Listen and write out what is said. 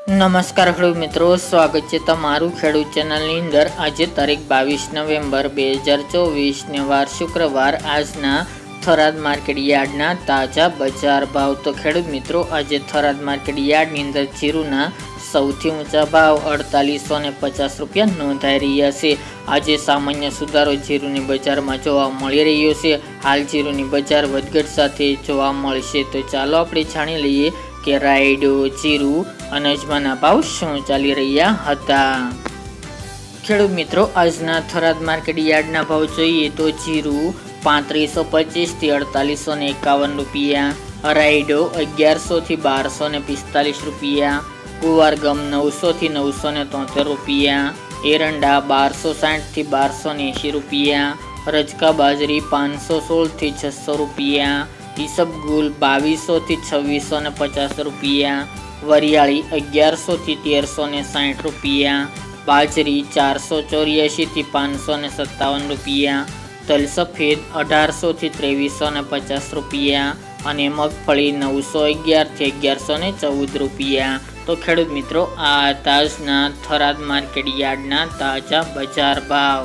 નમસ્કાર ખેડૂત મિત્રો, સ્વાગત છે તમારું ખેડૂત ચેનલની અંદર। આજે તારીખ 22 નવેમ્બર 2024 ને વાર શુક્રવાર। આજના થરાદ માર્કેટ યાર્ડના તાજા બજાર ભાવ। તો ખેડૂત મિત્રો, આજે થરાદ માર્કેટ યાર્ડની અંદર જીરુના સૌથી ઊંચા ભાવ 4850 રૂપિયા નોંધાઈ રહ્યા છે। આજે સામાન્ય સુધારો જીરુની બજારમાં જોવા મળી રહ્યો છે। હાલ જીરુની બજાર વધઘટ સાથે જોવા મળશે। તો ચાલો આપણે જાણી લઈએ કે રાયડો, જીરુ અને અજમાના ભાવ શું ચાલી રહ્યા હતા। ખેડૂત મિત્રો, આજના થરાદ માર્કેટ યાર્ડના ભાવ જોઈએ તો જીરુ 3525 થી 4851 રૂપિયા, રાયડો 1100 થી 1245 રૂપિયા, ગુવારગમ 900 થી 973 રૂપિયા, એરંડા 1260 થી 1280 રૂપિયા, રજકા બાજરી 516 થી 600 રૂપિયા, ઈસબગુલ 2200 થી 2650 રૂપિયા, વરિયાળી 1100 થી 1360 રૂપિયા, બાજરી 484 થી 557 રૂપિયા, તલ સફેદ 1800 થી 2350 રૂપિયા અને મગફળી 911 થી 1114 રૂપિયા। તો ખેડૂત મિત્રો, આ આજના થરાદ માર્કેટ યાર્ડના તાજા બજાર ભાવ।